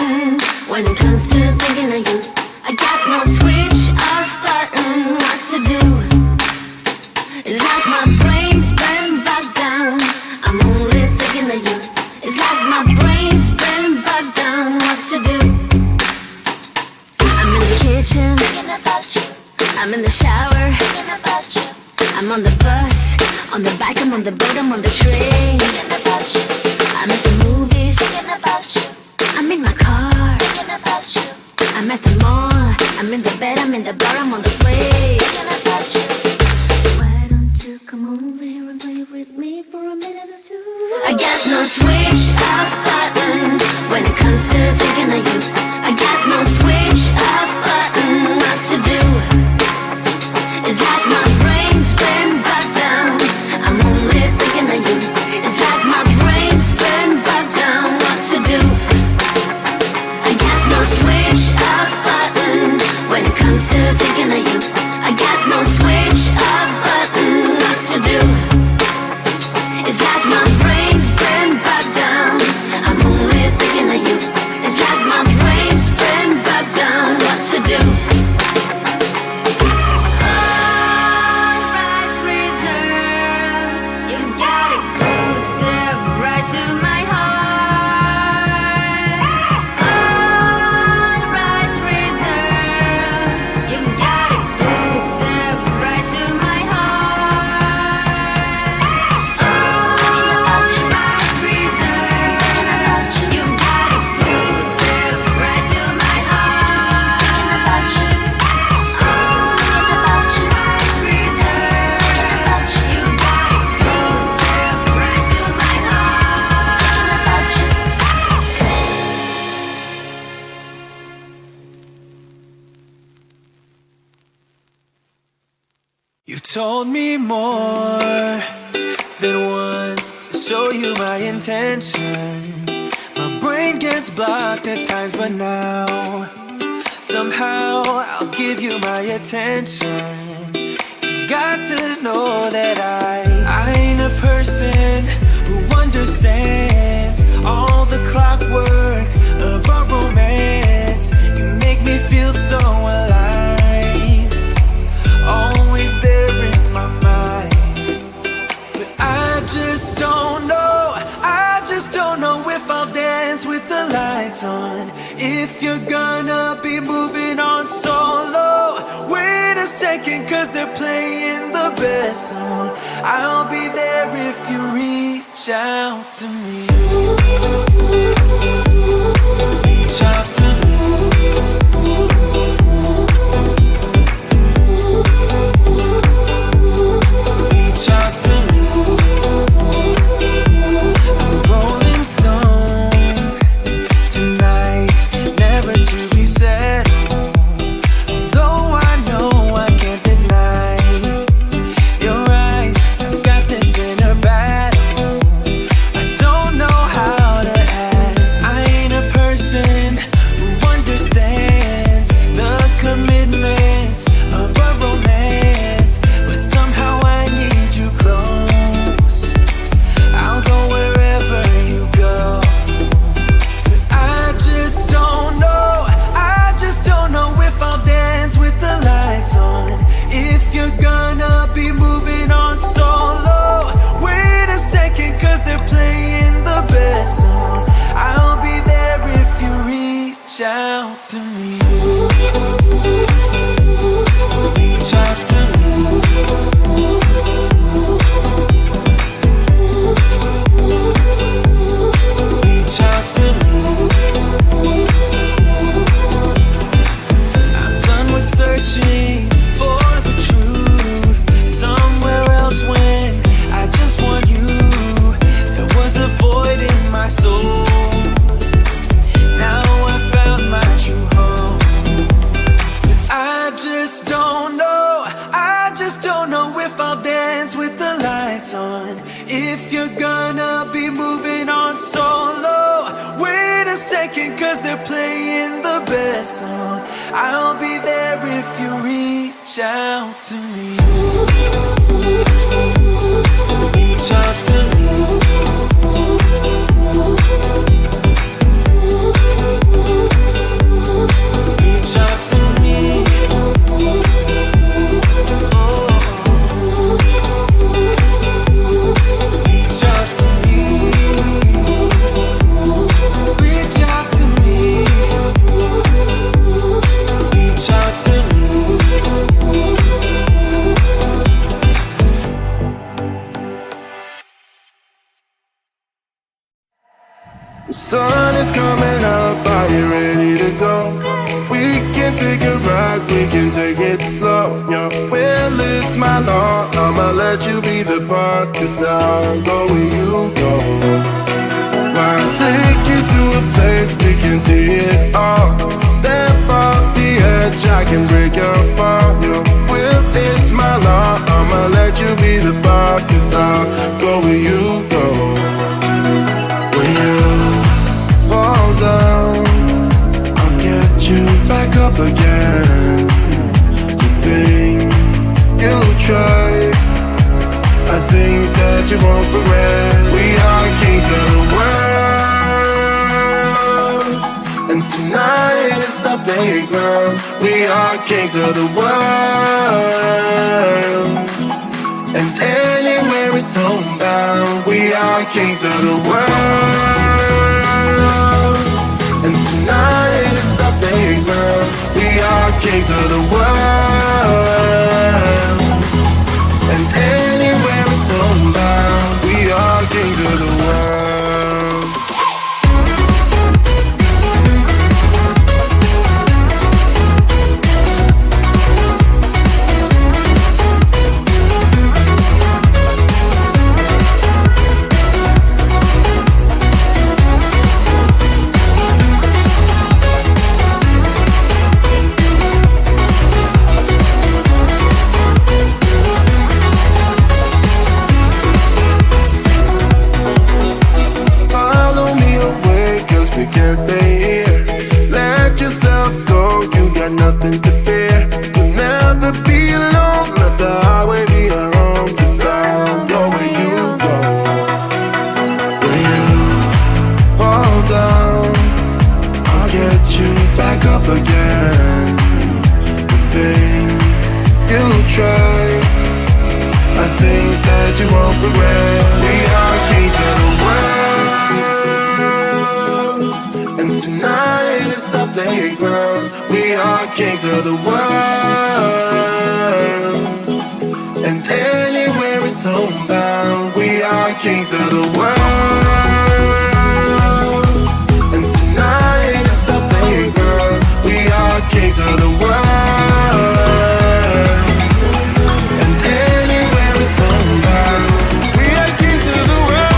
button when it comes to thinking of you. I got no switch off button. What to do? It's like my brain's been bogged down. I'm only thinking of you. It's like my brain's been bogged down. What to do? I'm in the kitchen thinking about you. I'm in the shower thinking about you. I'm on the bus, on the bike, I'm on the boat, I'm on the train thinking about you. I'm at the movies thinking about you. I'm in my car thinking about you. I'm at the mall, I'm in the bed, I'm in the bar, I'm on the plane thinking about you. Why don't you come over here and play with me for a minute or two? I got no switch off button when it comes to thinking of you. I got no switch off button. What to do? It's like my brain's been bogged down. I'm only thinking of you. It's like my brain's been bogged down. What to do? I got no switch off button when it comes to thinking of you. I got no switch off button. What to do? It's like my brain's been bogged down. I'm only thinking of you. It's like my brain's been bogged down. What to do? All rights reserved. You got exclusive right to my heart. All rights reserved. You got exclusive right to my heart. All rights reserved. You got exclusive right to my heart. All rights reserved. You got exclusive right to my heart. You told me more than once to show you my intention. My brain gets blocked at times, but now somehow I'll give you my attention. You've got to know that I ain't a person who understands all the clockwork of our romance. You make me feel so alive, always there in my mind. But I just don't know, I just don't know if I'll dance with the lights on. If you're gonna be moving on solo, wait a second, cause they're playing the best song. I'll be there if you reach out to me. Reach out to me. Reach out to me. I'm a rolling stone tonight, never to be settled. Though I know I can't deny your eyes, I've got this inner battle. I don't know how to act. I ain't a person who understands the commitment of a romance, but somehow I need you close. I'll go wherever you go. But I just don't know, I just don't know if I'll dance with the lights on. If you're gonna be moving on solo, wait a second, cause they're playing the best song. I'll be there if you reach out to me. Reach out to me. Reach out to me. I'm done with searching for the truth somewhere else when I just want you. There was a void in my soul. Now I found my true home. But I just don't know, I just don't know if I'll dance with the lights on. If you're gonna be moving on solo, wait a second, cause they're playing the best song. I'll be there if you reach out to me. Reach out to me. it slow. Your will is my law. I'ma let you be the boss, 'cause I'll go where you go. Why take you to a place we can see it all? Step off the edge, I can break your fall. Your will is my law. I'ma let you be the boss, 'cause I'll go where you go. When you fall down, I'll get you back up again. The things you try are things that you won't regret. We are kings of the world, and tonight is our playground. We are kings of the world, and anywhere it's homebound. We are kings of the world, and tonight is our playground. We are kings of the world, and anywhere it's homebound. We are kings of the world. Nothing to fear. You'll never be alone. Let the highway be our home, 'cause I'll go where you go. When you fall down, I'll get you back up again. The things you try are things that you won't regret. We are kings of the world, and tonight is our playground. We are kings of the world, and anywhere it's homebound. We are kings of the world, and tonight is our playground. We are kings of the world, and anywhere it's homebound. We are kings of the world.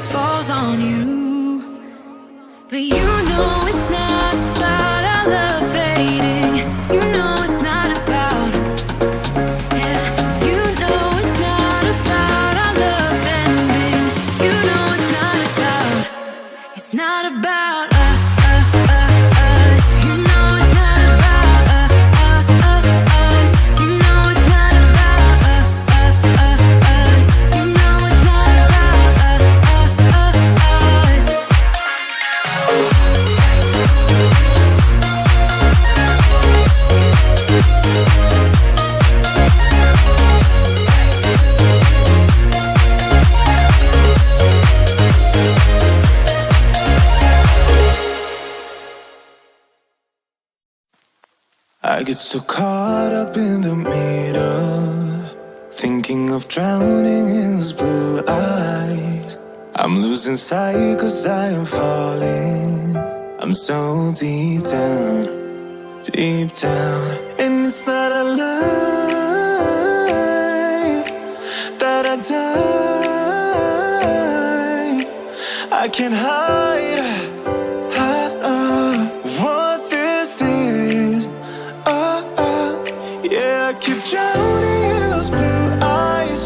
always falls on you. But you know it's not about our love fading. You know it's not about, yeah. You know it's not about our love ending. You know it's not about, it's not about us. You know it's not about us. You know it's not about us. You know it's not about us. I get so caught up in the middle, thinking of drowning in those blue eyes. I'm losing sight 'cause I am falling. I'm so deep down, and it's not a lie that I die. I can't hide what this is. Yeah, I keep drowning in those blue eyes,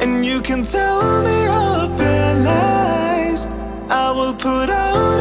and you can tell me all of your lies. I will put out